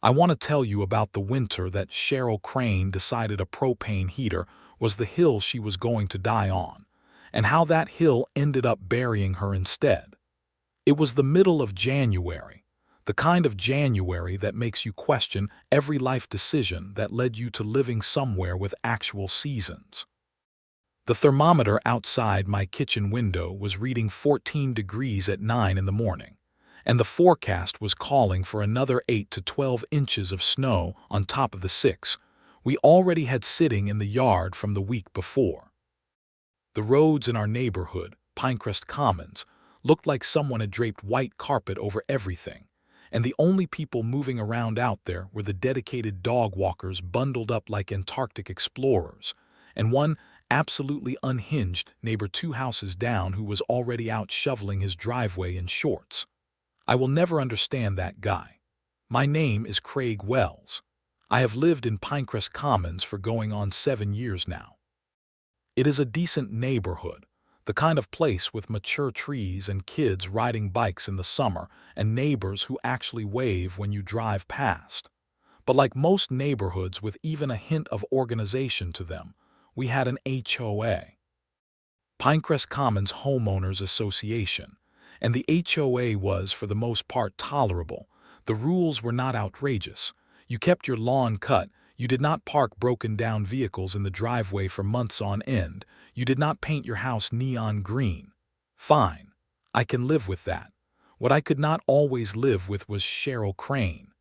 I want to tell you about the winter that Cheryl Crane decided a propane heater was the hill she was going to die on, and how that hill ended up burying her instead. It was the middle of January, the kind of January that makes you question every life decision that led you to living somewhere with actual seasons. The thermometer outside my kitchen window was reading 14 degrees at 9 in the morning, and the forecast was calling for another 8 to 12 inches of snow on top of the 6 we already had sitting in the yard from the week before. The roads in our neighborhood, Pinecrest Commons, looked like someone had draped white carpet over everything, and the only people moving around out there were the dedicated dog walkers bundled up like Antarctic explorers, and one absolutely unhinged neighbor 2 houses down who was already out shoveling his driveway in shorts. I will never understand that guy. My name is Craig Wells. I have lived in Pinecrest Commons for going on 7 years now. It is a decent neighborhood, the kind of place with mature trees and kids riding bikes in the summer and neighbors who actually wave when you drive past. But like most neighborhoods with even a hint of organization to them, we had an HOA. Pinecrest Commons Homeowners Association, and the HOA was, for the most part, tolerable. The rules were not outrageous. You kept your lawn cut. You did not park broken-down vehicles in the driveway for months on end. You did not paint your house neon green. Fine. I can live with that. What I could not always live with was Cheryl Crane.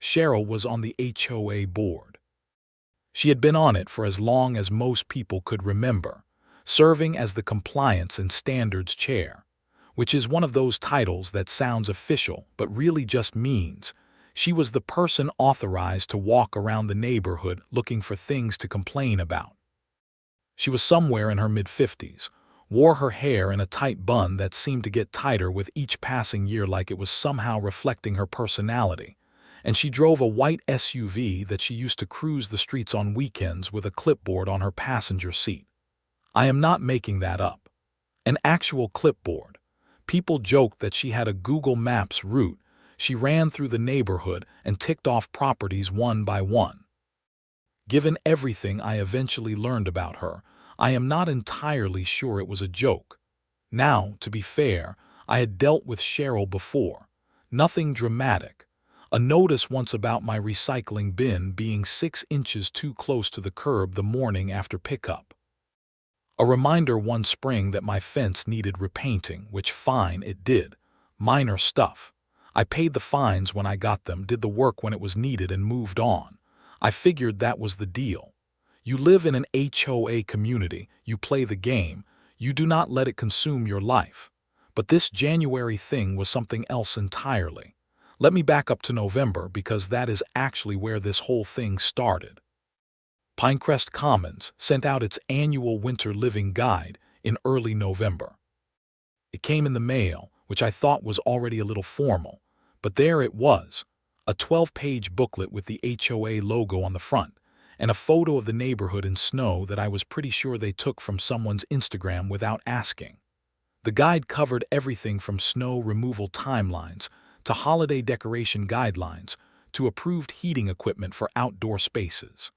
Cheryl was on the HOA board. She had been on it for as long as most people could remember, serving as the Compliance and Standards Chair, which is one of those titles that sounds official but really just means she was the person authorized to walk around the neighborhood looking for things to complain about. She was somewhere in her mid-50s, wore her hair in a tight bun that seemed to get tighter with each passing year like it was somehow reflecting her personality, and she drove a white SUV that she used to cruise the streets on weekends with a clipboard on her passenger seat. I am not making that up. An actual clipboard. People joked that she had a Google Maps route. She ran through the neighborhood and ticked off properties one by one. Given everything I eventually learned about her, I am not entirely sure it was a joke. Now, to be fair, I had dealt with Cheryl before. Nothing dramatic. A notice once about my recycling bin being 6 inches too close to the curb the morning after pickup. A reminder one spring that my fence needed repainting, which fine it did. Minor stuff. I paid the fines when I got them, did the work when it was needed, and moved on. I figured that was the deal. You live in an HOA community, you play the game, you do not let it consume your life. But this January thing was something else entirely. Let me back up to November because that is actually where this whole thing started. Pinecrest Commons sent out its annual winter living guide in early November. It came in the mail, which I thought was already a little formal, but there it was, a 12-page booklet with the HOA logo on the front, and a photo of the neighborhood in snow that I was pretty sure they took from someone's Instagram without asking. The guide covered everything from snow removal timelines to holiday decoration guidelines to approved heating equipment for outdoor spaces.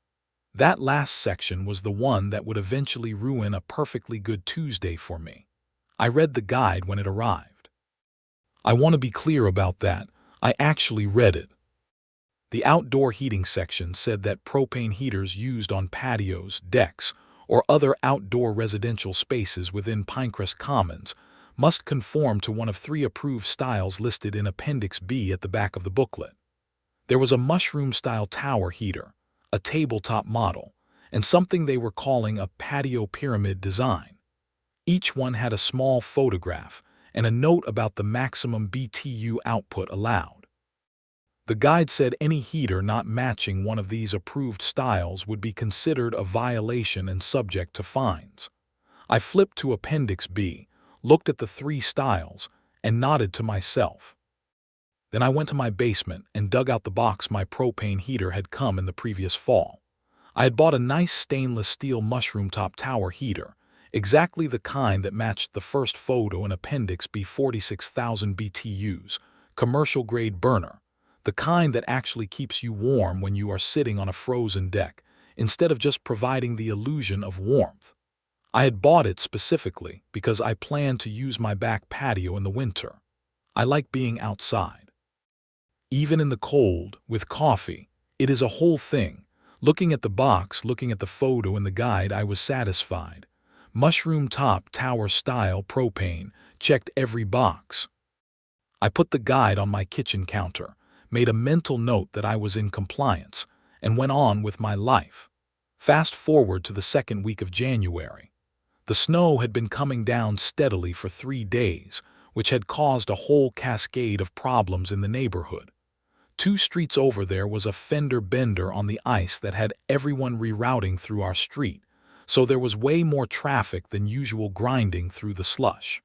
That last section was the one that would eventually ruin a perfectly good Tuesday for me. I read the guide when it arrived. I want to be clear about that. I actually read it. The outdoor heating section said that propane heaters used on patios, decks, or other outdoor residential spaces within Pinecrest Commons must conform to one of 3 approved styles listed in Appendix B at the back of the booklet. There was a mushroom-style tower heater, a tabletop model, and something they were calling a patio pyramid design. Each one had a small photograph and a note about the maximum BTU output allowed. The guide said any heater not matching one of these approved styles would be considered a violation and subject to fines. I flipped to Appendix B, looked at the 3 styles, and nodded to myself. Then I went to my basement and dug out the box my propane heater had come in the previous fall. I had bought a nice stainless steel mushroom-top tower heater, exactly the kind that matched the first photo in Appendix B, 46,000 BTUs, commercial-grade burner, the kind that actually keeps you warm when you are sitting on a frozen deck, instead of just providing the illusion of warmth. I had bought it specifically because I planned to use my back patio in the winter. I like being outside. Even in the cold, with coffee, it is a whole thing. Looking at the box, looking at the photo in the guide, I was satisfied. Mushroom top tower style propane, checked every box. I put the guide on my kitchen counter, made a mental note that I was in compliance, and went on with my life. Fast forward to the second week of January. The snow had been coming down steadily for 3 days, which had caused a whole cascade of problems in the neighborhood. 2 streets over there was a fender bender on the ice that had everyone rerouting through our street, so there was way more traffic than usual grinding through the slush.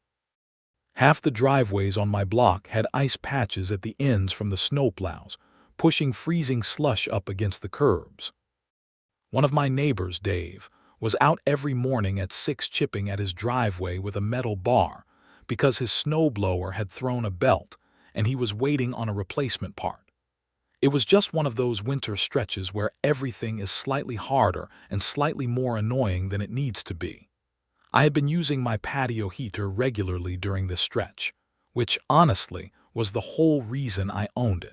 Half the driveways on my block had ice patches at the ends from the snowplows, pushing freezing slush up against the curbs. One of my neighbors, Dave, was out every morning at 6 chipping at his driveway with a metal bar because his snowblower had thrown a belt and he was waiting on a replacement part. It was just one of those winter stretches where everything is slightly harder and slightly more annoying than it needs to be. I had been using my patio heater regularly during this stretch, which, honestly, was the whole reason I owned it.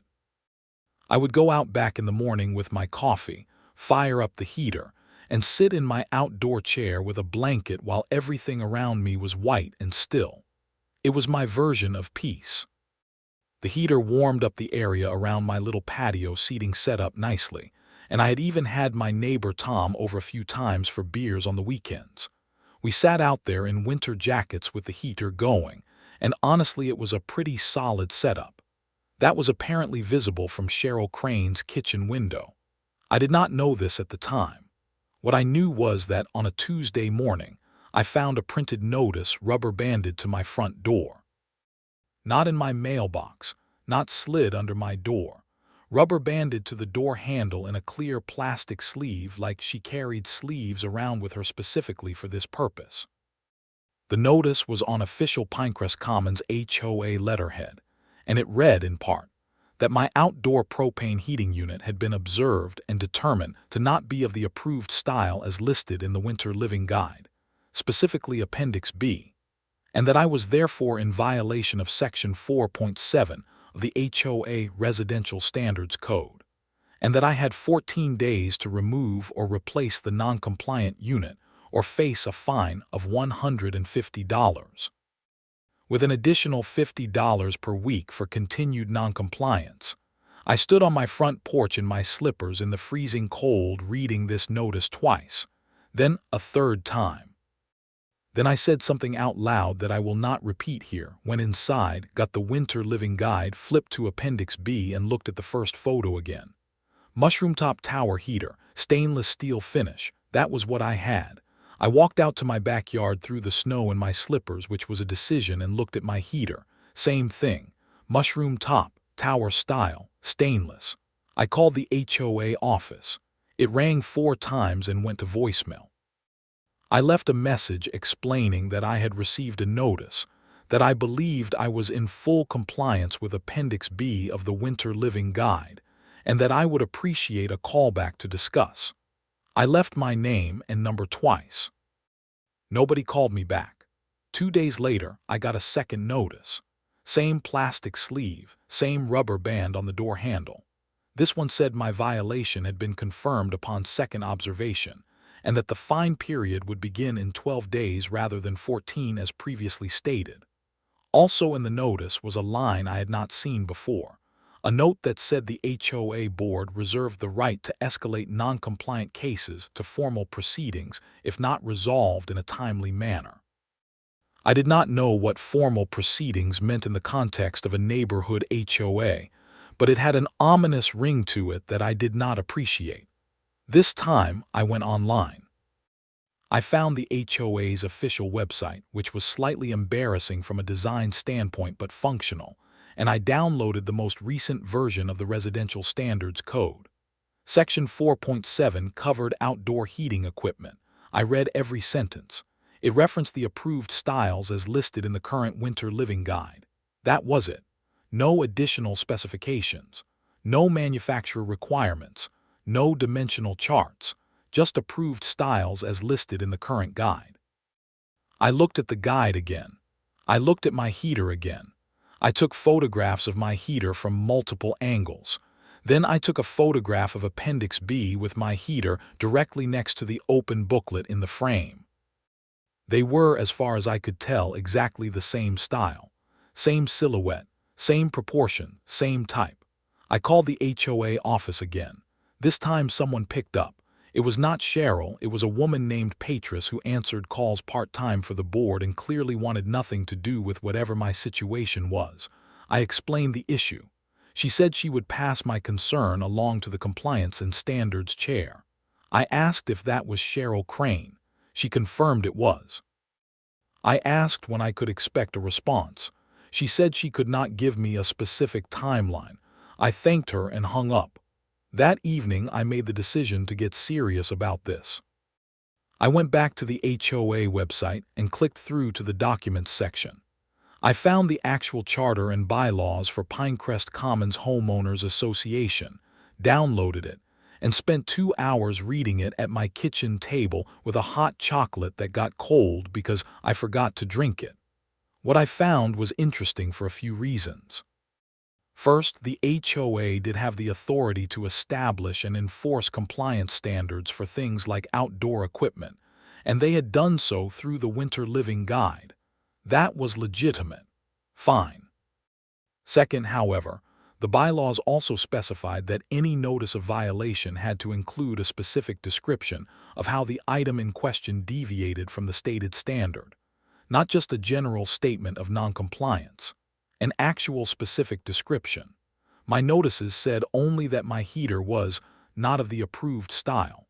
I would go out back in the morning with my coffee, fire up the heater, and sit in my outdoor chair with a blanket while everything around me was white and still. It was my version of peace. The heater warmed up the area around my little patio seating set up nicely, and I had even had my neighbor Tom over a few times for beers on the weekends. We sat out there in winter jackets with the heater going, and honestly it was a pretty solid setup. That was apparently visible from Cheryl Crane's kitchen window. I did not know this at the time. What I knew was that on a Tuesday morning, I found a printed notice rubber-banded to my front door. Not in my mailbox, not slid under my door, rubber-banded to the door handle in a clear plastic sleeve like she carried sleeves around with her specifically for this purpose. The notice was on official Pinecrest Commons HOA letterhead, and it read in part that my outdoor propane heating unit had been observed and determined to not be of the approved style as listed in the Winter Living Guide, specifically Appendix B, and that I was therefore in violation of Section 4.7 of the HOA Residential Standards Code, and that I had 14 days to remove or replace the non-compliant unit or face a fine of $150, with an additional $50 per week for continued non-compliance. I stood on my front porch in my slippers in the freezing cold reading this notice twice, then a third time. Then I said something out loud that I will not repeat here, went inside, got the Winter Living Guide, flipped to Appendix B and looked at the first photo again. Mushroom top tower heater, stainless steel finish, that was what I had. I walked out to my backyard through the snow in my slippers, which was a decision, and looked at my heater. Same thing. Mushroom top, tower style, stainless. I called the HOA office. It rang 4 times and went to voicemail. I left a message explaining that I had received a notice, that I believed I was in full compliance with Appendix B of the Winter Living Guide, and that I would appreciate a callback to discuss. I left my name and number twice. Nobody called me back. 2 days later, I got a second notice. Same plastic sleeve, same rubber band on the door handle. This one said my violation had been confirmed upon second observation, and that the fine period would begin in 12 days rather than 14 as previously stated. Also in the notice was a line I had not seen before, a note that said the HOA board reserved the right to escalate non-compliant cases to formal proceedings if not resolved in a timely manner. I did not know what formal proceedings meant in the context of a neighborhood HOA, but it had an ominous ring to it that I did not appreciate. This time, I went online. I found the HOA's official website, which was slightly embarrassing from a design standpoint but functional, and I downloaded the most recent version of the Residential Standards Code. Section 4.7 covered outdoor heating equipment. I read every sentence. It referenced the approved styles as listed in the current Winter Living Guide. That was it. No additional specifications. No manufacturer requirements, no dimensional charts, just approved styles as listed in the current guide. I looked at the guide again. I looked at my heater again. I took photographs of my heater from multiple angles. Then I took a photograph of Appendix B with my heater directly next to the open booklet in the frame. They were, as far as I could tell, exactly the same style, same silhouette, same proportion, same type. I called the HOA office again. This time someone picked up. It was not Cheryl, it was a woman named Patris who answered calls part-time for the board and clearly wanted nothing to do with whatever my situation was. I explained the issue. She said she would pass my concern along to the Compliance and Standards chair. I asked if that was Cheryl Crane. She confirmed it was. I asked when I could expect a response. She said she could not give me a specific timeline. I thanked her and hung up. That evening, I made the decision to get serious about this. I went back to the HOA website and clicked through to the Documents section. I found the actual charter and bylaws for Pinecrest Commons Homeowners Association, downloaded it, and spent 2 hours reading it at my kitchen table with a hot chocolate that got cold because I forgot to drink it. What I found was interesting for a few reasons. First, the HOA did have the authority to establish and enforce compliance standards for things like outdoor equipment, and they had done so through the Winter Living Guide. That was legitimate. Fine. Second, however, the bylaws also specified that any notice of violation had to include a specific description of how the item in question deviated from the stated standard, not just a general statement of noncompliance. An actual specific description. My notices said only that my heater was not of the approved style.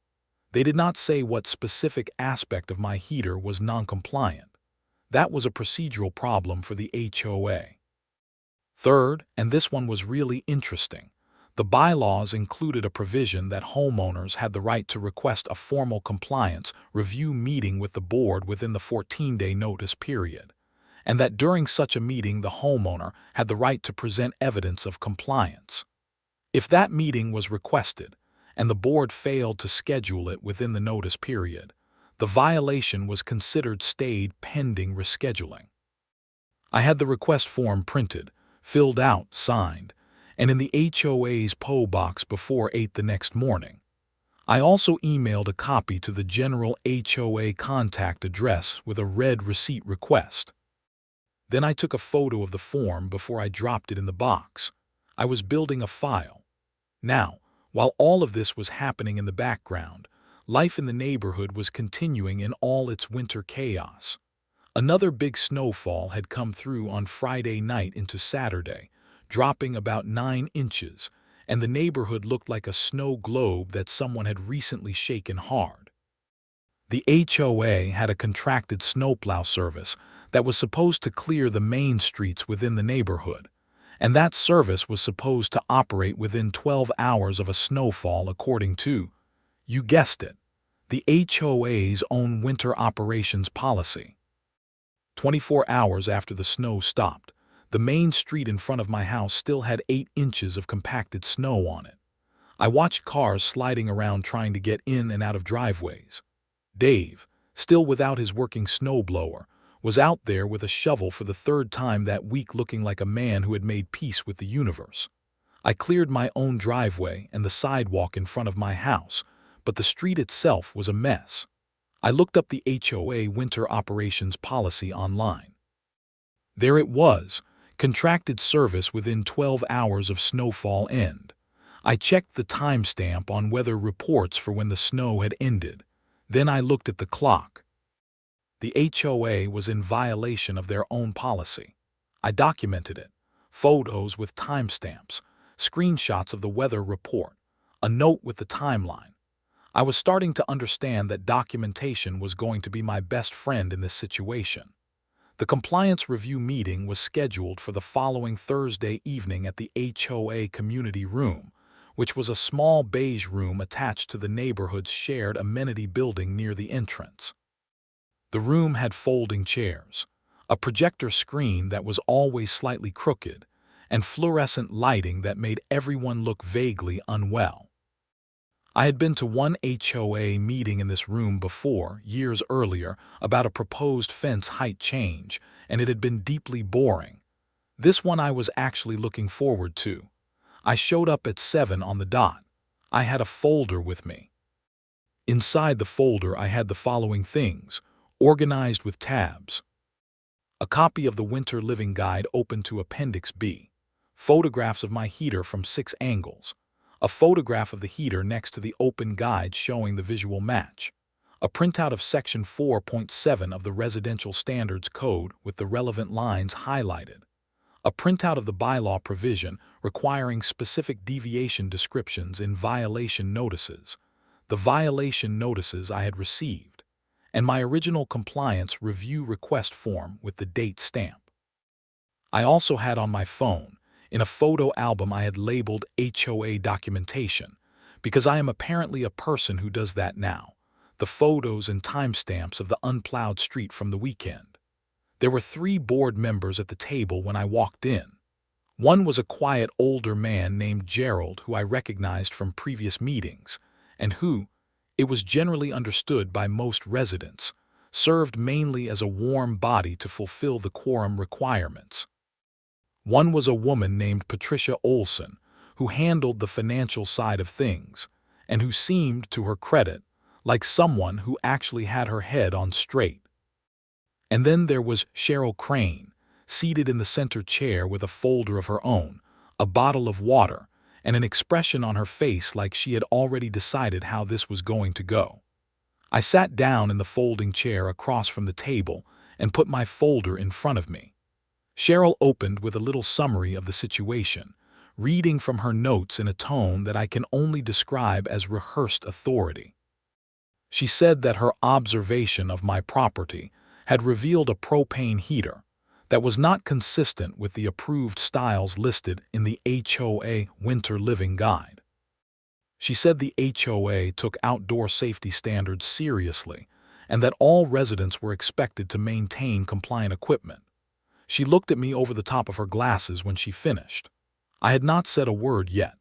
They did not say what specific aspect of my heater was non-compliant. That was a procedural problem for the HOA. Third, and this one was really interesting, the bylaws included a provision that homeowners had the right to request a formal compliance review meeting with the board within the 14-day notice period, and that during such a meeting the homeowner had the right to present evidence of compliance. If that meeting was requested, and the board failed to schedule it within the notice period, the violation was considered stayed pending rescheduling. I had the request form printed, filled out, signed, and in the HOA's PO box before 8 the next morning. I also emailed a copy to the general HOA contact address with a red receipt request. Then I took a photo of the form before I dropped it in the box. I was building a file. Now, while all of this was happening in the background, life in the neighborhood was continuing in all its winter chaos. Another big snowfall had come through on Friday night into Saturday, dropping about 9 inches, and the neighborhood looked like a snow globe that someone had recently shaken hard. The HOA had a contracted snowplow service that was supposed to clear the main streets within the neighborhood, and that service was supposed to operate within 12 hours of a snowfall according to, you guessed it, the HOA's own winter operations policy. 24 hours after the snow stopped, the main street in front of my house still had 8 inches of compacted snow on it. I watched cars sliding around trying to get in and out of driveways. Dave, still without his working snowblower, was out there with a shovel for the 3rd time that week looking like a man who had made peace with the universe. I cleared my own driveway and the sidewalk in front of my house, but the street itself was a mess. I looked up the HOA winter operations policy online. There it was, contracted service within 12 hours of snowfall end. I checked the timestamp on weather reports for when the snow had ended. Then I looked at the clock. The HOA was in violation of their own policy. I documented it. Photos with timestamps, screenshots of the weather report, a note with the timeline. I was starting to understand that documentation was going to be my best friend in this situation. The compliance review meeting was scheduled for the following Thursday evening at the HOA community room, which was a small beige room attached to the neighborhood's shared amenity building near the entrance. The room had folding chairs, a projector screen that was always slightly crooked, and fluorescent lighting that made everyone look vaguely unwell. I had been to one HOA meeting in this room before, years earlier, about a proposed fence height change, and it had been deeply boring. This one I was actually looking forward to. I showed up at 7 on the dot. I had a folder with me. Inside the folder I had the following things, organized with tabs. A copy of the Winter Living Guide open to Appendix B. Photographs of my heater from 6 angles. A photograph of the heater next to the open guide showing the visual match. A printout of Section 4.7 of the Residential Standards Code with the relevant lines highlighted. A printout of the bylaw provision requiring specific deviation descriptions in violation notices. The violation notices I had received, and my original compliance review request form with the date stamp. I also had on my phone, in a photo album I had labeled HOA documentation, because I am apparently a person who does that now, the photos and timestamps of the unplowed street from the weekend. There were 3 board members at the table when I walked in. One was a quiet older man named Gerald who I recognized from previous meetings, and who, it was generally understood by most residents, served mainly as a warm body to fulfill the quorum requirements. One was a woman named Patricia Olson, who handled the financial side of things, and who seemed, to her credit, like someone who actually had her head on straight. And then there was Cheryl Crane, seated in the center chair with a folder of her own, a bottle of water, and an expression on her face like she had already decided how this was going to go. I sat down in the folding chair across from the table and put my folder in front of me. Cheryl opened with a little summary of the situation, reading from her notes in a tone that I can only describe as rehearsed authority. She said that her observation of my property had revealed a propane heater that was not consistent with the approved styles listed in the HOA Winter Living Guide. She said the HOA took outdoor safety standards seriously and that all residents were expected to maintain compliant equipment. She looked at me over the top of her glasses when she finished. I had not said a word yet.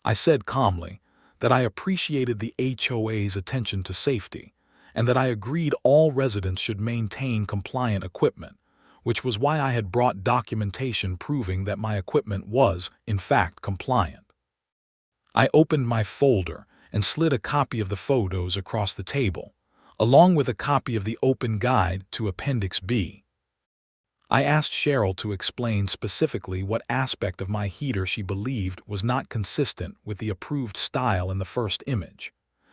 I said calmly that I appreciated the HOA's attention to safety and that I agreed all residents should maintain compliant equipment, which was why I had brought documentation proving that my equipment was, in fact, compliant. I opened my folder and slid a copy of the photos across the table, along with a copy of the open guide to Appendix B. I asked Cheryl to explain specifically what aspect of my heater she believed was not consistent with the approved style in the first image.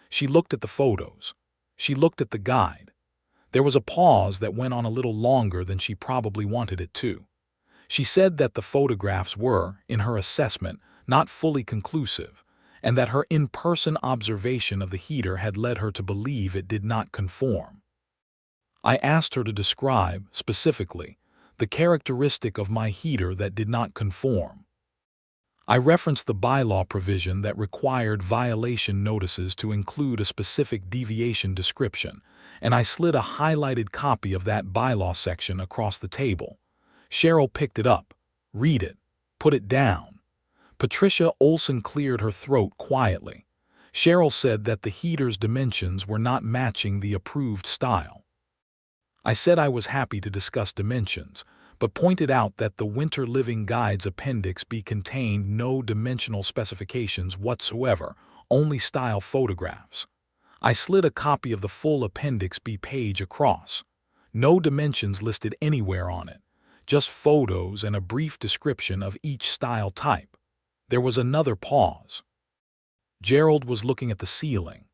She looked at the photos. She looked at the guide. There was a pause that went on a little longer than she probably wanted it to. She said that the photographs were, in her assessment, not fully conclusive, and that her in-person observation of the heater had led her to believe it did not conform. I asked her to describe, specifically, the characteristic of my heater that did not conform. I referenced the bylaw provision that required violation notices to include a specific deviation description, and I slid a highlighted copy of that bylaw section across the table. Cheryl picked it up, read it, put it down. Patricia Olson cleared her throat quietly. Cheryl said that the heater's dimensions were not matching the approved style. I said I was happy to discuss dimensions, but pointed out that the Winter Living Guide's Appendix B contained no dimensional specifications whatsoever, only style photographs. I slid a copy of the full Appendix B page across. No dimensions listed anywhere on it, just photos and a brief description of each style type. There was another pause. Gerald was looking at the ceiling.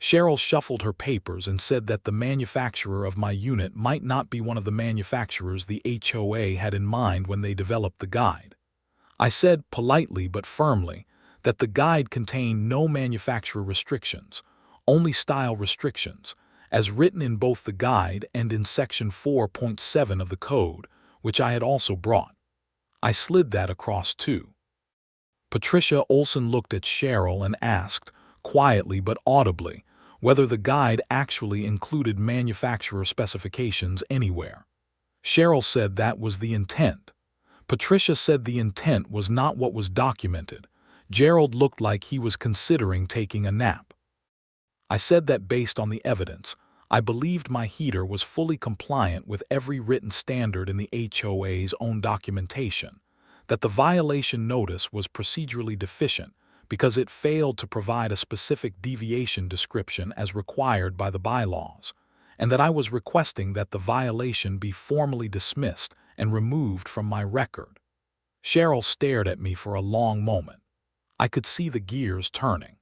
Cheryl shuffled her papers and said that the manufacturer of my unit might not be one of the manufacturers the HOA had in mind when they developed the guide. I said, politely but firmly, that the guide contained no manufacturer restrictions, only style restrictions, as written in both the guide and in Section 4.7 of the code, which I had also brought. I slid that across too. Patricia Olson looked at Cheryl and asked, quietly but audibly, whether the guide actually included manufacturer specifications anywhere. Cheryl said that was the intent. Patricia said the intent was not what was documented. Gerald looked like he was considering taking a nap. I said that based on the evidence, I believed my heater was fully compliant with every written standard in the HOA's own documentation, that the violation notice was procedurally deficient because it failed to provide a specific deviation description as required by the bylaws, and that I was requesting that the violation be formally dismissed and removed from my record. Cheryl stared at me for a long moment. I could see the gears turning.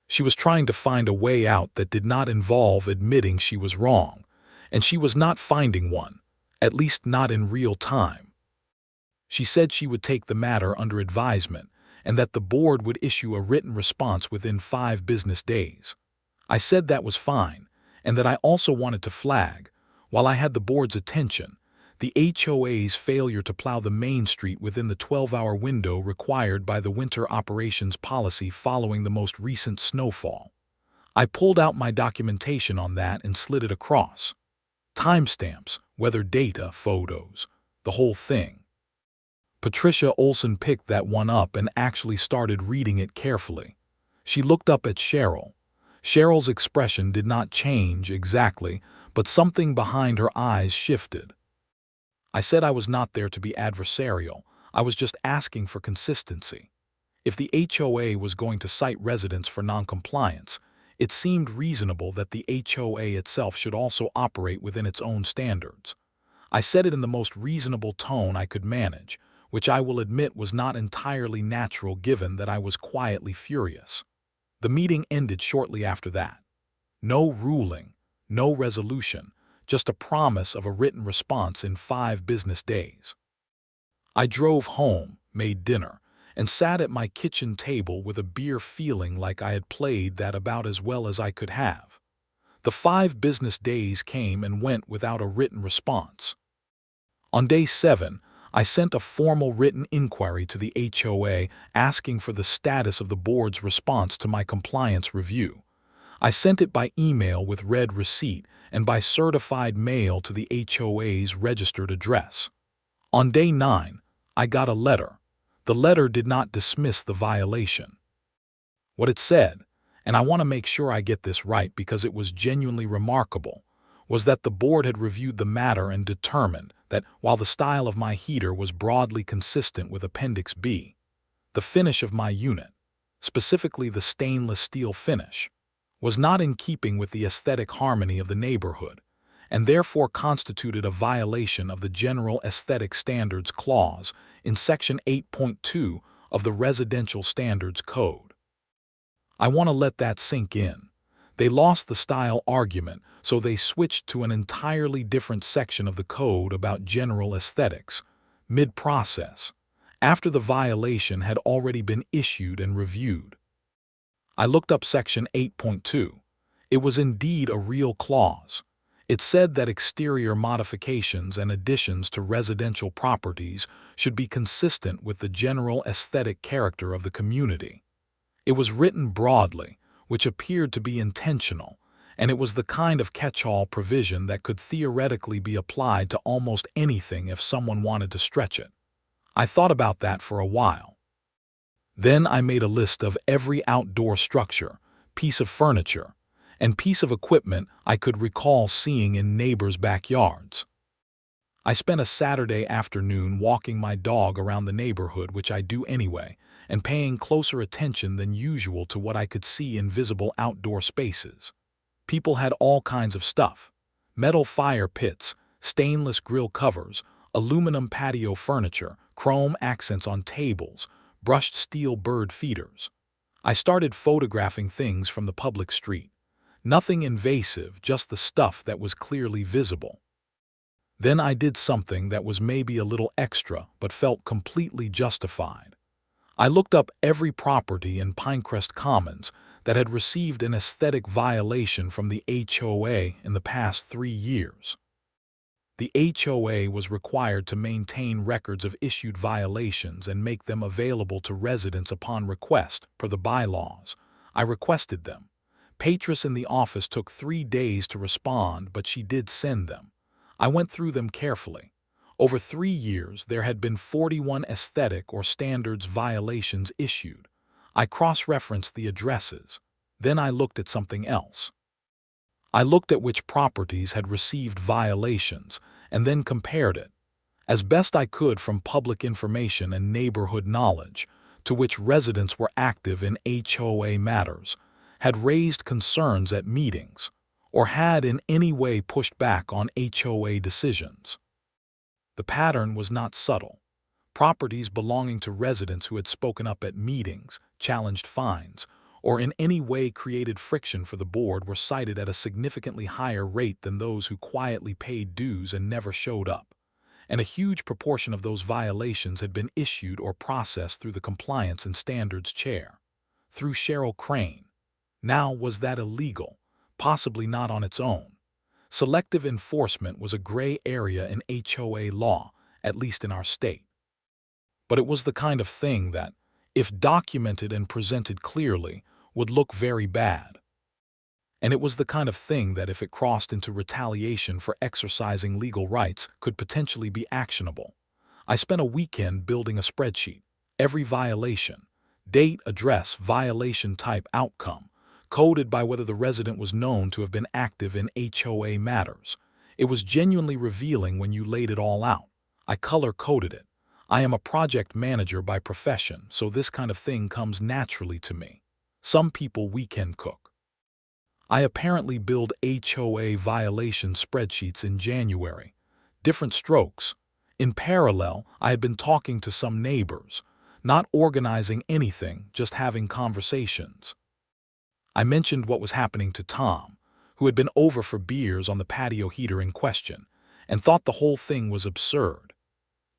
She was trying to find a way out that did not involve admitting she was wrong, and she was not finding one, at least not in real time. She said she would take the matter under advisement and that the board would issue a written response within 5 business days. I said that was fine, and that I also wanted to flag, while I had the board's attention, the HOA's failure to plow the main street within the 12-hour window required by the winter operations policy following the most recent snowfall. I pulled out my documentation on that and slid it across. Timestamps, weather data, photos, the whole thing. Patricia Olson picked that one up and actually started reading it carefully. She looked up at Cheryl. Cheryl's expression did not change exactly, but something behind her eyes shifted. I said I was not there to be adversarial. I was just asking for consistency. If the HOA was going to cite residents for noncompliance, it seemed reasonable that the HOA itself should also operate within its own standards. I said it in the most reasonable tone I could manage, which I will admit was not entirely natural given that I was quietly furious. The meeting ended shortly after that. No ruling, no resolution, just a promise of a written response in 5 business days. I drove home, made dinner, and sat at my kitchen table with a beer feeling like I had played that about as well as I could have. The 5 business days came and went without a written response. On day 7, I sent a formal written inquiry to the HOA asking for the status of the board's response to my compliance review. I sent it by email with red receipt and by certified mail to the HOA's registered address. On day 9, I got a letter. The letter did not dismiss the violation. What it said, and I want to make sure I get this right because it was genuinely remarkable, was that the board had reviewed the matter and determined that while the style of my heater was broadly consistent with Appendix B, the finish of my unit, specifically the stainless steel finish, was not in keeping with the aesthetic harmony of the neighborhood, and therefore constituted a violation of the General Aesthetic Standards Clause in Section 8.2 of the Residential Standards Code. I want to let that sink in. They lost the style argument, so they switched to an entirely different section of the code about general aesthetics, mid-process, after the violation had already been issued and reviewed. I looked up Section 8.2. It was indeed a real clause. It said that exterior modifications and additions to residential properties should be consistent with the general aesthetic character of the community. It was written broadly, which appeared to be intentional, and it was the kind of catch-all provision that could theoretically be applied to almost anything if someone wanted to stretch it. I thought about that for a while. Then I made a list of every outdoor structure, piece of furniture, and piece of equipment I could recall seeing in neighbors' backyards. I spent a Saturday afternoon walking my dog around the neighborhood, which I do anyway, and paying closer attention than usual to what I could see in visible outdoor spaces. People had all kinds of stuff: metal fire pits, stainless grill covers, aluminum patio furniture, chrome accents on tables, brushed steel bird feeders. I started photographing things from the public street. Nothing invasive, just the stuff that was clearly visible. Then I did something that was maybe a little extra but felt completely justified. I looked up every property in Pinecrest Commons that had received an aesthetic violation from the HOA in the past 3 years. The HOA was required to maintain records of issued violations and make them available to residents upon request, per the bylaws. I requested them. Patris in the office took 3 days to respond, but she did send them. I went through them carefully. Over 3 years, there had been 41 aesthetic or standards violations issued. I cross-referenced the addresses. Then I looked at something else. I looked at which properties had received violations and then compared it, as best I could from public information and neighborhood knowledge, to which residents were active in HOA matters, had raised concerns at meetings, or had in any way pushed back on HOA decisions. The pattern was not subtle. Properties belonging to residents who had spoken up at meetings, challenged fines, or in any way created friction for the board were cited at a significantly higher rate than those who quietly paid dues and never showed up. And a huge proportion of those violations had been issued or processed through the Compliance and Standards Chair, through Cheryl Crane. Now, was that illegal? Possibly not on its own. Selective enforcement was a gray area in HOA law, at least in our state. But it was the kind of thing that, if documented and presented clearly, would look very bad. And it was the kind of thing that, if it crossed into retaliation for exercising legal rights, could potentially be actionable. I spent a weekend building a spreadsheet. Every violation, date, address, violation type, outcome, coded by whether the resident was known to have been active in HOA matters. It was genuinely revealing when you laid it all out. I color-coded it. I am a project manager by profession, so this kind of thing comes naturally to me. Some people weekend cook. I apparently build HOA violation spreadsheets in January. Different strokes. In parallel, I had been talking to some neighbors, not organizing anything, just having conversations. I mentioned what was happening to Tom, who had been over for beers on the patio heater in question, and thought the whole thing was absurd.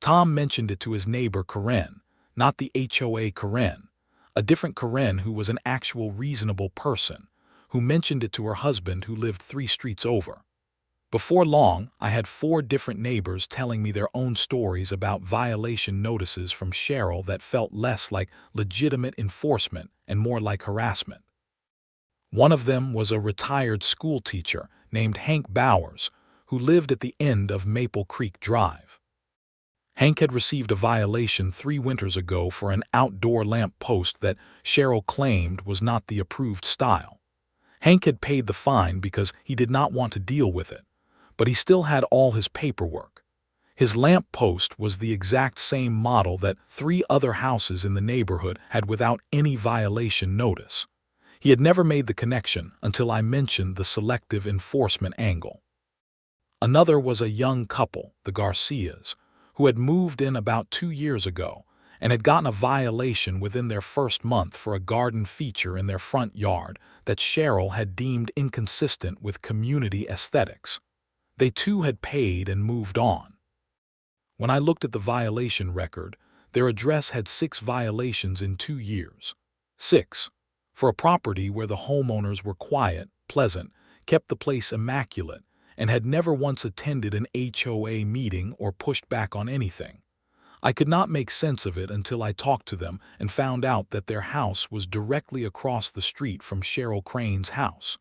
Tom mentioned it to his neighbor Karen, not the HOA Karen, a different Karen who was an actual reasonable person, who mentioned it to her husband who lived 3 streets over. Before long, I had 4 different neighbors telling me their own stories about violation notices from Cheryl that felt less like legitimate enforcement and more like harassment. One of them was a retired school teacher named Hank Bowers, who lived at the end of Maple Creek Drive. Hank had received a violation 3 winters ago for an outdoor lamp post that Cheryl claimed was not the approved style. Hank had paid the fine because he did not want to deal with it, but he still had all his paperwork. His lamp post was the exact same model that 3 other houses in the neighborhood had without any violation notice. He had never made the connection until I mentioned the selective enforcement angle. Another was a young couple, the Garcias, who had moved in about 2 years ago and had gotten a violation within their first month for a garden feature in their front yard that Cheryl had deemed inconsistent with community aesthetics. They too had paid and moved on. When I looked at the violation record, their address had 6 violations in 2 years. 6. For a property where the homeowners were quiet, pleasant, kept the place immaculate, and had never once attended an HOA meeting or pushed back on anything. I could not make sense of it until I talked to them and found out that their house was directly across the street from Cheryl Crane's house.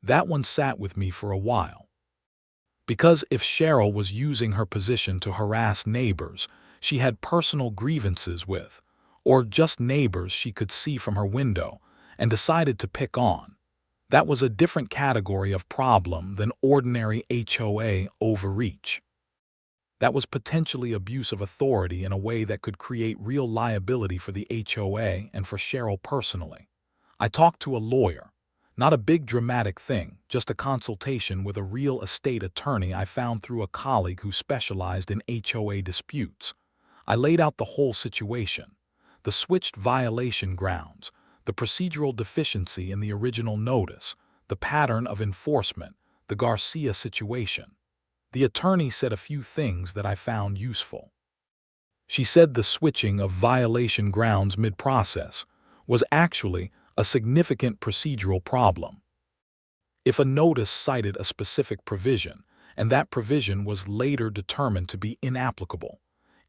That one sat with me for a while. Because if Cheryl was using her position to harass neighbors she had personal grievances with, or just neighbors she could see from her window, and decided to pick on, that was a different category of problem than ordinary HOA overreach. That was potentially abuse of authority in a way that could create real liability for the HOA and for Cheryl personally. I talked to a lawyer. Not a big dramatic thing, just a consultation with a real estate attorney I found through a colleague who specialized in HOA disputes. I laid out the whole situation, the switched violation grounds, the procedural deficiency in the original notice, the pattern of enforcement, the Garcia situation. The attorney said a few things that I found useful. She said the switching of violation grounds mid-process was actually a significant procedural problem. If a notice cited a specific provision, and that provision was later determined to be inapplicable,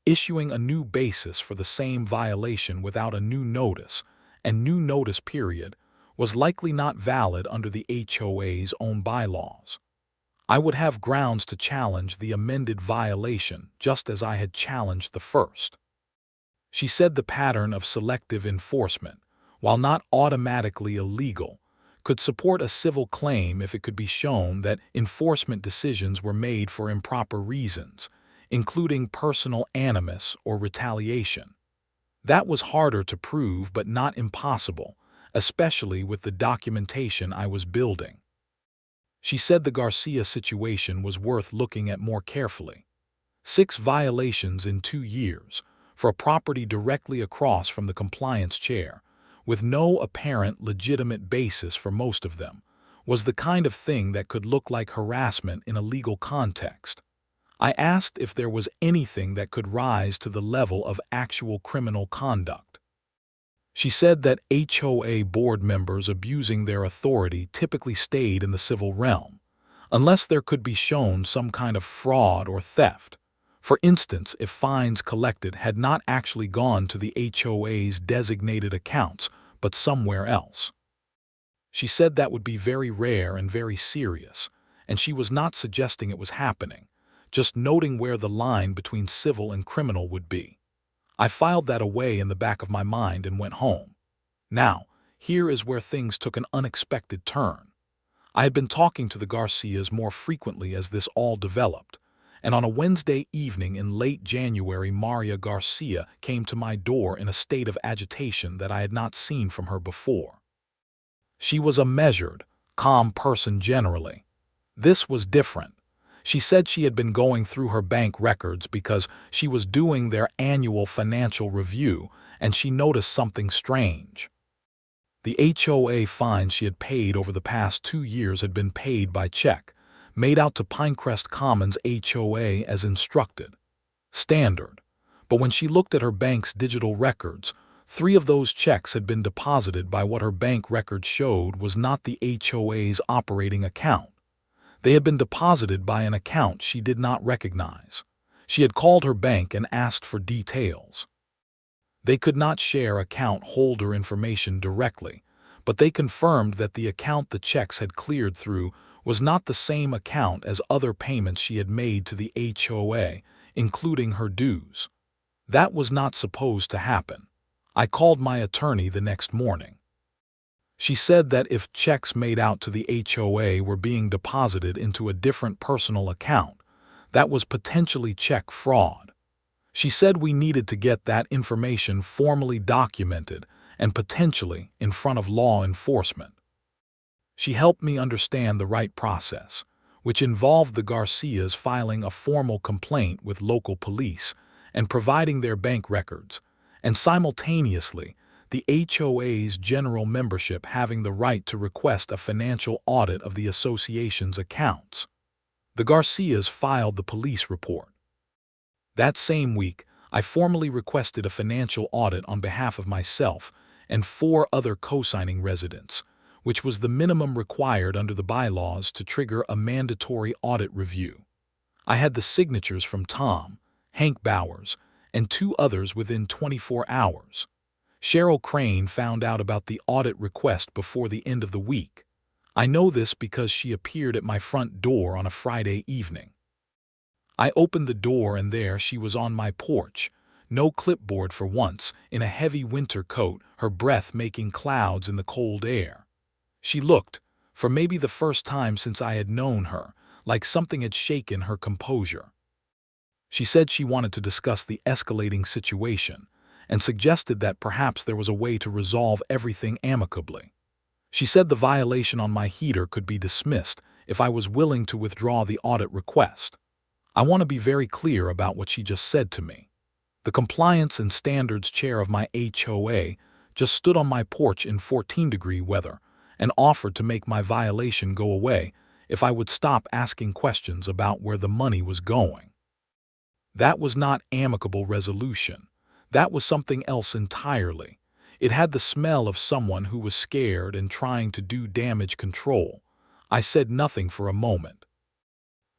issuing a new basis for the same violation without a new notice and new notice period was likely not valid under the HOA's own bylaws. I would have grounds to challenge the amended violation just as I had challenged the first. She said the pattern of selective enforcement, while not automatically illegal, could support a civil claim if it could be shown that enforcement decisions were made for improper reasons, including personal animus or retaliation. That was harder to prove but not impossible, especially with the documentation I was building. She said the Garcia situation was worth looking at more carefully. 6 violations in 2 years, for a property directly across from the compliance chair, with no apparent legitimate basis for most of them, was the kind of thing that could look like harassment in a legal context. I asked if there was anything that could rise to the level of actual criminal conduct. She said that HOA board members abusing their authority typically stayed in the civil realm, unless there could be shown some kind of fraud or theft. For instance, if fines collected had not actually gone to the HOA's designated accounts, but somewhere else. She said that would be very rare and very serious, and she was not suggesting it was happening, just noting where the line between civil and criminal would be. I filed that away in the back of my mind and went home. Now, here is where things took an unexpected turn. I had been talking to the Garcias more frequently as this all developed, and on a Wednesday evening in late January, Maria Garcia came to my door in a state of agitation that I had not seen from her before. She was a measured, calm person generally. This was different. She said she had been going through her bank records because she was doing their annual financial review, and she noticed something strange. The HOA fines she had paid over the past 2 years had been paid by check, made out to Pinecrest Commons HOA as instructed. Standard. But when she looked at her bank's digital records, 3 of those checks had been deposited by what her bank records showed was not the HOA's operating account. They had been deposited by an account she did not recognize. She had called her bank and asked for details. They could not share account holder information directly, but they confirmed that the account the checks had cleared through was not the same account as other payments she had made to the HOA, including her dues. That was not supposed to happen. I called my attorney the next morning. She said that if checks made out to the HOA were being deposited into a different personal account, that was potentially check fraud. She said we needed to get that information formally documented and potentially in front of law enforcement. She helped me understand the right process, which involved the Garcias filing a formal complaint with local police and providing their bank records, and simultaneously, the HOA's general membership having the right to request a financial audit of the association's accounts. The Garcias filed the police report. That same week, I formally requested a financial audit on behalf of myself and 4 other co-signing residents, which was the minimum required under the bylaws to trigger a mandatory audit review. I had the signatures from Tom, Hank Bowers, and 2 others within 24 hours. Cheryl Crane found out about the audit request before the end of the week. I know this because she appeared at my front door on a Friday evening. I opened the door and there she was on my porch, no clipboard for once, in a heavy winter coat, her breath making clouds in the cold air. She looked, for maybe the first time since I had known her, like something had shaken her composure. She said she wanted to discuss the escalating situation and suggested that perhaps there was a way to resolve everything amicably. She said the violation on my heater could be dismissed if I was willing to withdraw the audit request. I want to be very clear about what she just said to me. The compliance and standards chair of my HOA just stood on my porch in 14-degree weather and offered to make my violation go away if I would stop asking questions about where the money was going. That was not amicable resolution. That was something else entirely. It had the smell of someone who was scared and trying to do damage control. I said nothing for a moment.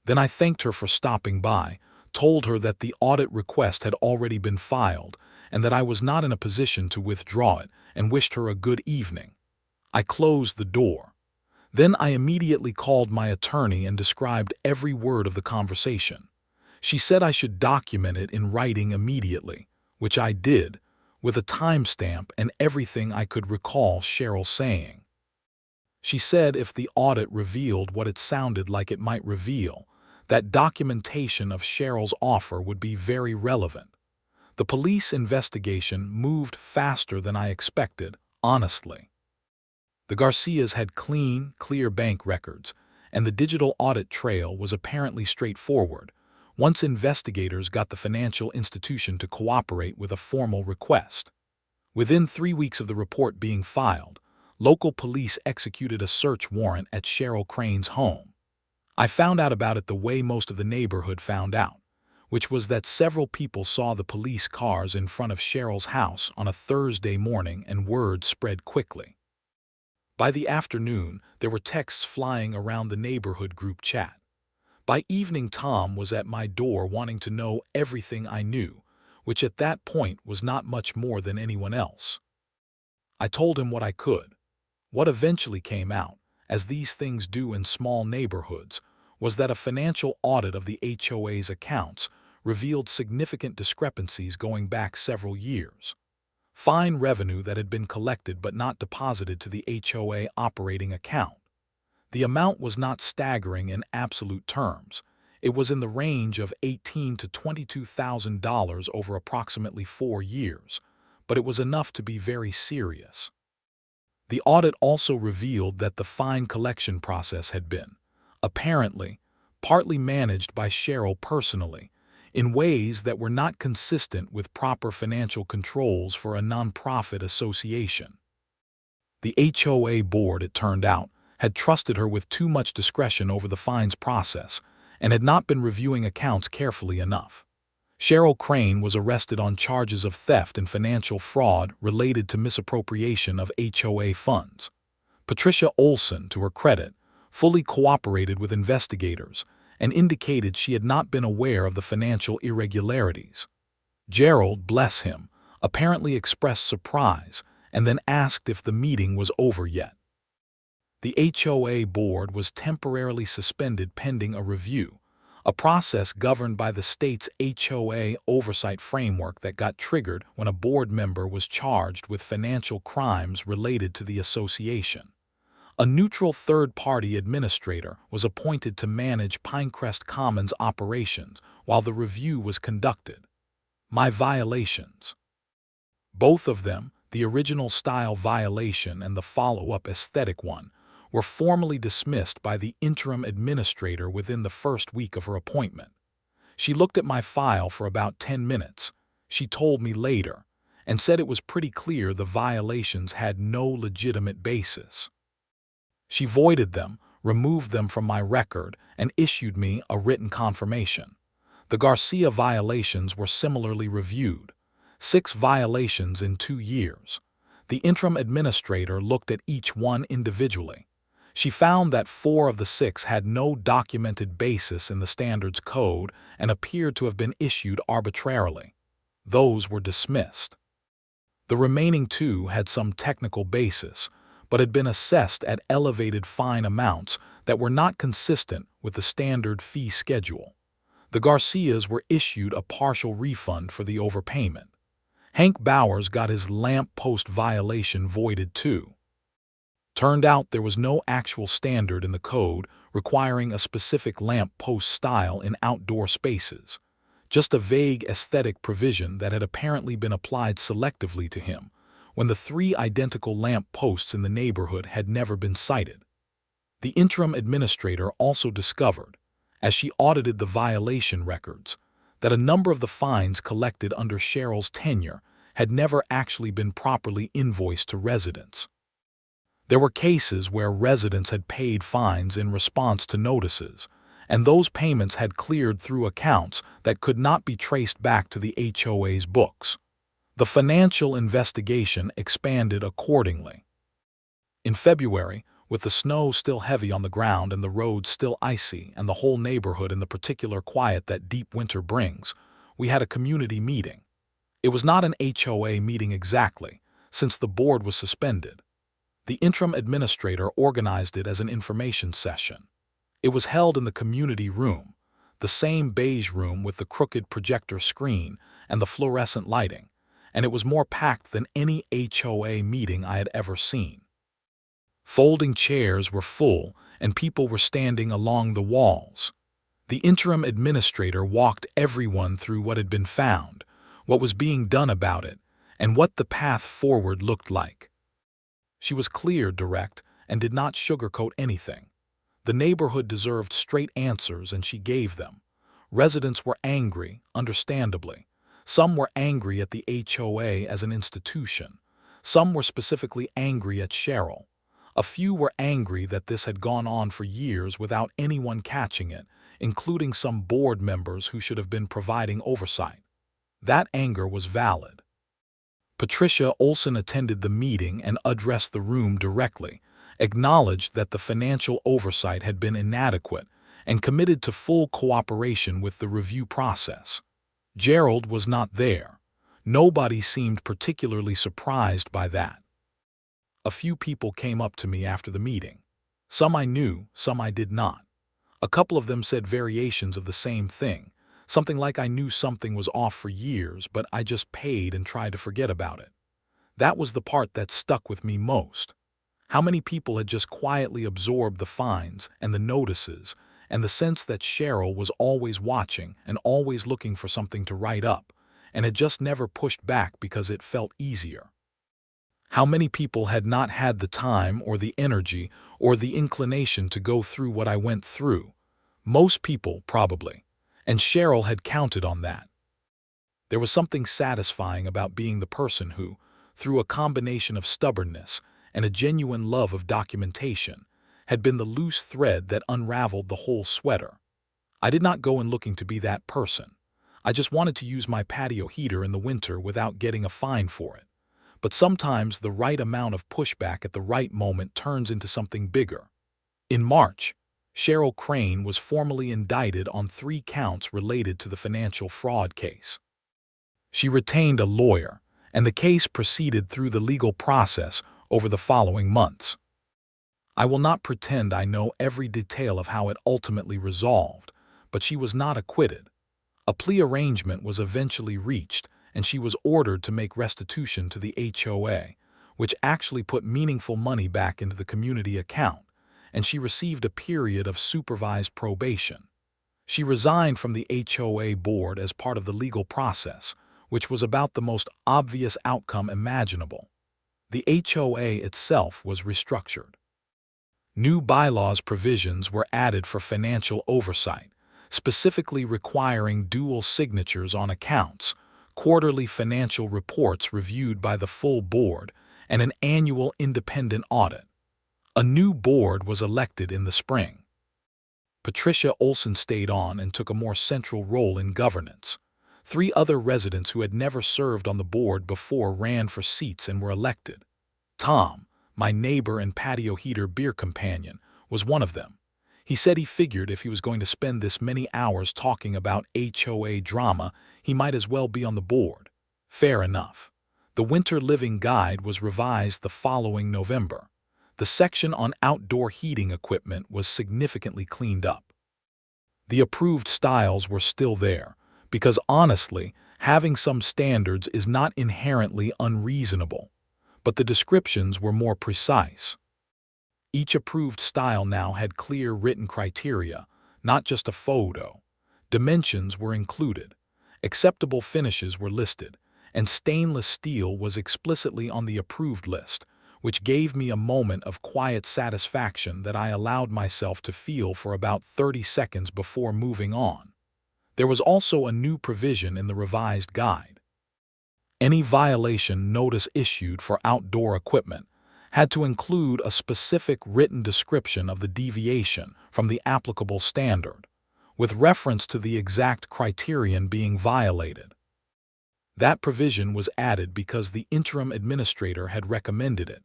Then I thanked her for stopping by, told her that the audit request had already been filed and that I was not in a position to withdraw it, and wished her a good evening. I closed the door. Then I immediately called my attorney and described every word of the conversation. She said I should document it in writing immediately, which I did, with a timestamp and everything I could recall Cheryl saying. She said if the audit revealed what it sounded like it might reveal, that documentation of Cheryl's offer would be very relevant. The police investigation moved faster than I expected, honestly. The Garcias had clean, clear bank records, and the digital audit trail was apparently straightforward once investigators got the financial institution to cooperate with a formal request. Within 3 weeks of the report being filed, local police executed a search warrant at Cheryl Crane's home. I found out about it the way most of the neighborhood found out, which was that several people saw the police cars in front of Cheryl's house on a Thursday morning and word spread quickly. By the afternoon, there were texts flying around the neighborhood group chat. By evening, Tom was at my door wanting to know everything I knew, which at that point was not much more than anyone else. I told him what I could. What eventually came out, as these things do in small neighborhoods, was that a financial audit of the HOA's accounts revealed significant discrepancies going back several years. Fine revenue that had been collected but not deposited to the HOA operating account. The amount was not staggering in absolute terms. It was in the range of $18,000 to $22,000 over approximately 4 years, but it was enough to be very serious. The audit also revealed that the fine collection process had been, apparently, partly managed by Cheryl personally, in ways that were not consistent with proper financial controls for a nonprofit association. The HOA board, it turned out, had trusted her with too much discretion over the fines process and had not been reviewing accounts carefully enough. Cheryl Crane was arrested on charges of theft and financial fraud related to misappropriation of HOA funds. Patricia Olson, to her credit, fully cooperated with investigators and indicated she had not been aware of the financial irregularities. Gerald, bless him, apparently expressed surprise and then asked if the meeting was over yet. The HOA board was temporarily suspended pending a review, a process governed by the state's HOA oversight framework that got triggered when a board member was charged with financial crimes related to the association. A neutral third-party administrator was appointed to manage Pinecrest Commons operations while the review was conducted. My violations. Both of them, the original style violation and the follow-up aesthetic one, were formally dismissed by the interim administrator within the first week of her appointment. She looked at my file for about 10 minutes, she told me later, and said it was pretty clear the violations had no legitimate basis. She voided them, removed them from my record, and issued me a written confirmation. The Garcia violations were similarly reviewed. 6 violations in 2 years. The interim administrator looked at each one individually. She found that 4 of the 6 had no documented basis in the standards code and appeared to have been issued arbitrarily. Those were dismissed. The remaining 2 had some technical basis, but had been assessed at elevated fine amounts that were not consistent with the standard fee schedule. The Garcias were issued a partial refund for the overpayment. Hank Bowers got his lamp post violation voided too. Turned out there was no actual standard in the code requiring a specific lamp post style in outdoor spaces, just a vague aesthetic provision that had apparently been applied selectively to him when the 3 identical lamp posts in the neighborhood had never been cited. The interim administrator also discovered, as she audited the violation records, that a number of the fines collected under Cheryl's tenure had never actually been properly invoiced to residents. There were cases where residents had paid fines in response to notices, and those payments had cleared through accounts that could not be traced back to the HOA's books. The financial investigation expanded accordingly. In February, with the snow still heavy on the ground and the roads still icy and the whole neighborhood in the particular quiet that deep winter brings, we had a community meeting. It was not an HOA meeting exactly, since the board was suspended. The interim administrator organized it as an information session. It was held in the community room, the same beige room with the crooked projector screen and the fluorescent lighting, and it was more packed than any HOA meeting I had ever seen. Folding chairs were full, and people were standing along the walls. The interim administrator walked everyone through what had been found, what was being done about it, and what the path forward looked like. She was clear, direct, and did not sugarcoat anything. The neighborhood deserved straight answers, and she gave them. Residents were angry, understandably. Some were angry at the HOA as an institution. Some were specifically angry at Cheryl. A few were angry that this had gone on for years without anyone catching it, including some board members who should have been providing oversight. That anger was valid. Patricia Olson attended the meeting and addressed the room directly, acknowledged that the financial oversight had been inadequate, and committed to full cooperation with the review process. Gerald was not there. Nobody seemed particularly surprised by that. A few people came up to me after the meeting. Some I knew, some I did not. A couple of them said variations of the same thing, something like I knew something was off for years, but I just paid and tried to forget about it. That was the part that stuck with me most. How many people had just quietly absorbed the fines and the notices and the sense that Cheryl was always watching and always looking for something to write up, and had just never pushed back because it felt easier. How many people had not had the time or the energy or the inclination to go through what I went through? Most people, probably, and Cheryl had counted on that. There was something satisfying about being the person who, through a combination of stubbornness and a genuine love of documentation, had been the loose thread that unraveled the whole sweater. I did not go in looking to be that person. I just wanted to use my patio heater in the winter without getting a fine for it. But sometimes the right amount of pushback at the right moment turns into something bigger. In March, Cheryl Crane was formally indicted on 3 counts related to the financial fraud case. She retained a lawyer, and the case proceeded through the legal process over the following months. I will not pretend I know every detail of how it ultimately resolved, but she was not acquitted. A plea arrangement was eventually reached, and she was ordered to make restitution to the HOA, which actually put meaningful money back into the community account, and she received a period of supervised probation. She resigned from the HOA board as part of the legal process, which was about the most obvious outcome imaginable. The HOA itself was restructured. New bylaws provisions were added for financial oversight, specifically requiring dual signatures on accounts, quarterly financial reports reviewed by the full board, and an annual independent audit. A new board was elected in the spring. Patricia Olson stayed on and took a more central role in governance. 3 other residents who had never served on the board before ran for seats and were elected. Tom, my neighbor and patio heater beer companion, was one of them. He said he figured if he was going to spend this many hours talking about HOA drama, he might as well be on the board. Fair enough. The Winter Living Guide was revised the following November. The section on outdoor heating equipment was significantly cleaned up. The approved styles were still there, because honestly, having some standards is not inherently unreasonable, but the descriptions were more precise. Each approved style now had clear written criteria, not just a photo. Dimensions were included, acceptable finishes were listed, and stainless steel was explicitly on the approved list, which gave me a moment of quiet satisfaction that I allowed myself to feel for about 30 seconds before moving on. There was also a new provision in the revised guide. Any violation notice issued for outdoor equipment had to include a specific written description of the deviation from the applicable standard, with reference to the exact criterion being violated. That provision was added because the interim administrator had recommended it,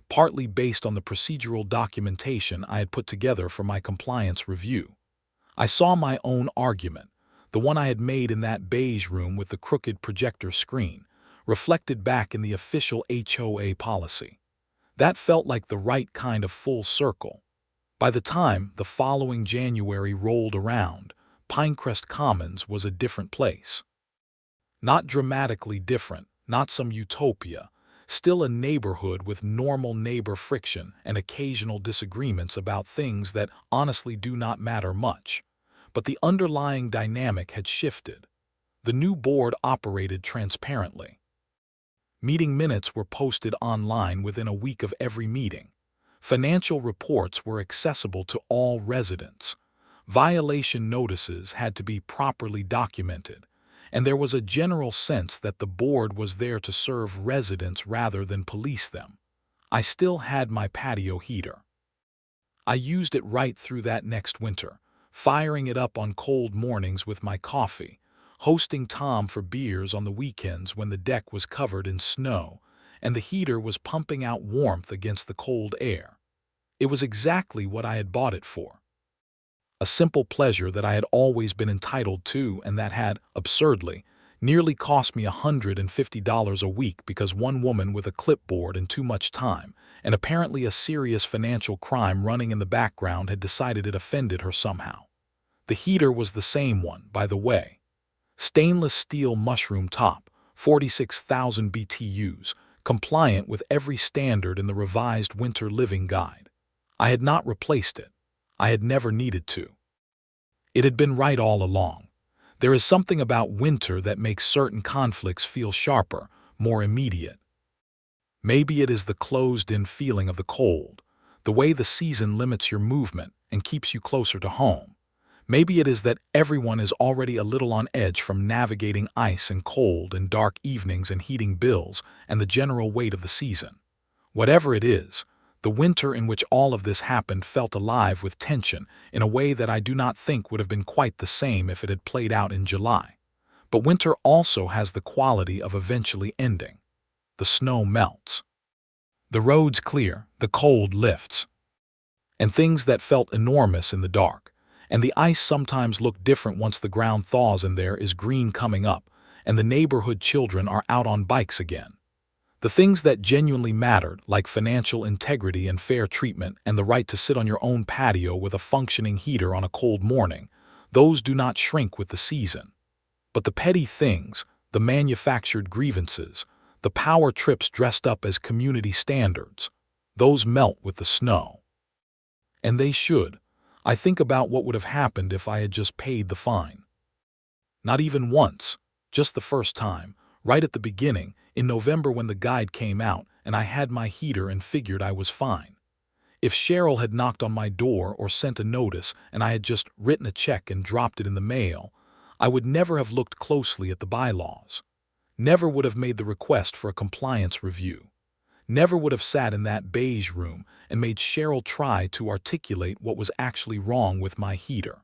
partly based on the procedural documentation I had put together for my compliance review. I saw my own argument, the one I had made in that beige room with the crooked projector screen, reflected back in the official HOA policy. That felt like the right kind of full circle. By the time the following January rolled around, Pinecrest Commons was a different place. Not dramatically different, not some utopia, still a neighborhood with normal neighbor friction and occasional disagreements about things that honestly do not matter much. But the underlying dynamic had shifted. The new board operated transparently. Meeting minutes were posted online within a week of every meeting. Financial reports were accessible to all residents. Violation notices had to be properly documented, and there was a general sense that the board was there to serve residents rather than police them. I still had my patio heater. I used it right through that next winter, firing it up on cold mornings with my coffee, hosting Tom for beers on the weekends when the deck was covered in snow, and the heater was pumping out warmth against the cold air. It was exactly what I had bought it for. A simple pleasure that I had always been entitled to and that had, absurdly, nearly cost me $150 a week because one woman with a clipboard and too much time, and apparently a serious financial crime running in the background, had decided it offended her somehow. The heater was the same one, by the way. Stainless steel mushroom top, 46,000 BTUs, compliant with every standard in the revised Winter Living Guide. I had not replaced it. I had never needed to. It had been right all along. There is something about winter that makes certain conflicts feel sharper, more immediate. Maybe it is the closed-in feeling of the cold, the way the season limits your movement and keeps you closer to home. Maybe it is that everyone is already a little on edge from navigating ice and cold and dark evenings and heating bills and the general weight of the season. Whatever it is, the winter in which all of this happened felt alive with tension in a way that I do not think would have been quite the same if it had played out in July. But winter also has the quality of eventually ending. The snow melts. The roads clear, the cold lifts. And things that felt enormous in the dark, and the ice sometimes look different once the ground thaws and there is green coming up, and the neighborhood children are out on bikes again. The things that genuinely mattered, like financial integrity and fair treatment and the right to sit on your own patio with a functioning heater on a cold morning, those do not shrink with the season. But the petty things, the manufactured grievances, the power trips dressed up as community standards, those melt with the snow. And they should. I think about what would have happened if I had just paid the fine. Not even once, just the first time, right at the beginning, in November when the guide came out and I had my heater and figured I was fine. If Cheryl had knocked on my door or sent a notice and I had just written a check and dropped it in the mail, I would never have looked closely at the bylaws. Never would have made the request for a compliance review. Never would have sat in that beige room and made Cheryl try to articulate what was actually wrong with my heater.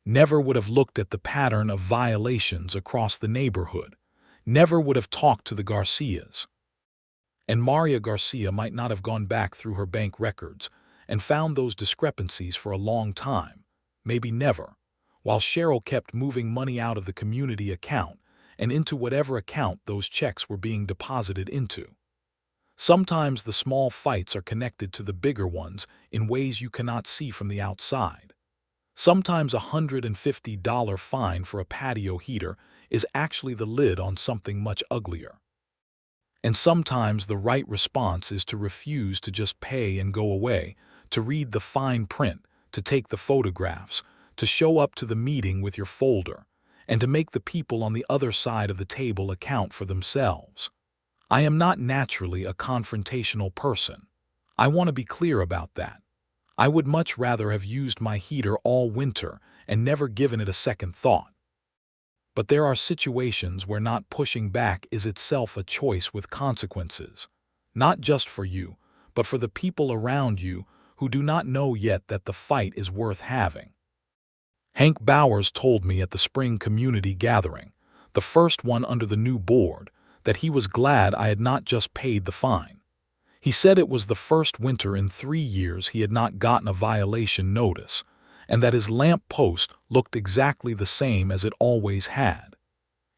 Never would have looked at the pattern of violations across the neighborhood. Never would have talked to the Garcias. And Maria Garcia might not have gone back through her bank records and found those discrepancies for a long time, maybe never, while Cheryl kept moving money out of the community account and into whatever account those checks were being deposited into. Sometimes the small fights are connected to the bigger ones in ways you cannot see from the outside. Sometimes a $150 fine for a patio heater is actually the lid on something much uglier. And sometimes the right response is to refuse to just pay and go away, to read the fine print, to take the photographs, to show up to the meeting with your folder, and to make the people on the other side of the table account for themselves. I am not naturally a confrontational person. I want to be clear about that. I would much rather have used my heater all winter and never given it a second thought. But there are situations where not pushing back is itself a choice with consequences, not just for you, but for the people around you who do not know yet that the fight is worth having. Hank Bowers told me at the spring community gathering, the first one under the new board, that he was glad I had not just paid the fine. He said it was the first winter in 3 years he had not gotten a violation notice, and that his lamp post looked exactly the same as it always had.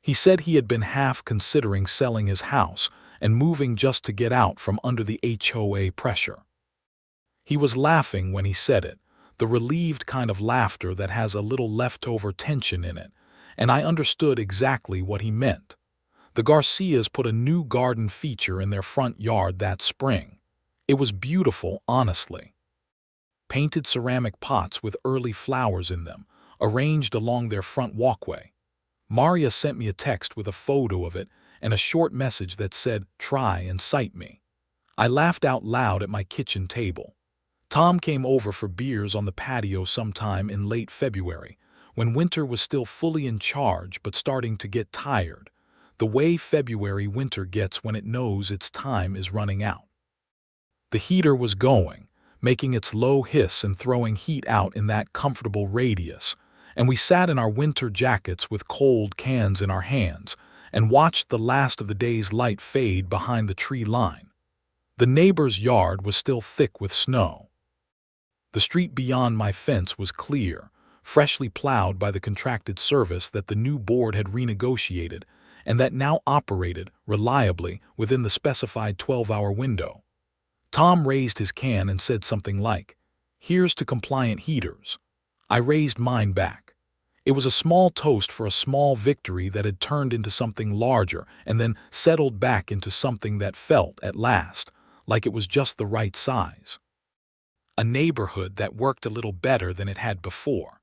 He said he had been half considering selling his house and moving just to get out from under the HOA pressure. He was laughing when he said it, the relieved kind of laughter that has a little leftover tension in it, and I understood exactly what he meant. The Garcias put a new garden feature in their front yard that spring. It was beautiful, honestly. Painted ceramic pots with early flowers in them, arranged along their front walkway. Maria sent me a text with a photo of it and a short message that said, "Try and cite me." I laughed out loud at my kitchen table. Tom came over for beers on the patio sometime in late February, when winter was still fully in charge but starting to get tired, the way February winter gets when it knows its time is running out. The heater was going, making its low hiss and throwing heat out in that comfortable radius, and we sat in our winter jackets with cold cans in our hands and watched the last of the day's light fade behind the tree line. The neighbor's yard was still thick with snow. The street beyond my fence was clear, freshly plowed by the contracted service that the new board had renegotiated and that now operated reliably within the specified 12-hour window. Tom raised his can and said something like, "Here's to compliant heaters." I raised mine back. It was a small toast for a small victory that had turned into something larger and then settled back into something that felt, at last, like it was just the right size. A neighborhood that worked a little better than it had before.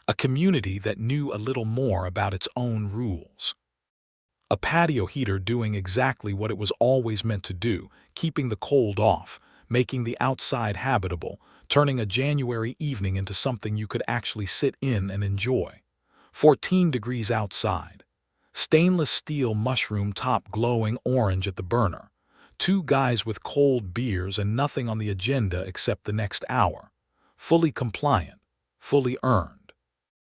A community that knew a little more about its own rules. A patio heater doing exactly what it was always meant to do, keeping the cold off, making the outside habitable, turning a January evening into something you could actually sit in and enjoy. 14 degrees outside. Stainless steel mushroom top glowing orange at the burner. 2 guys with cold beers and nothing on the agenda except the next hour. Fully compliant, fully earned.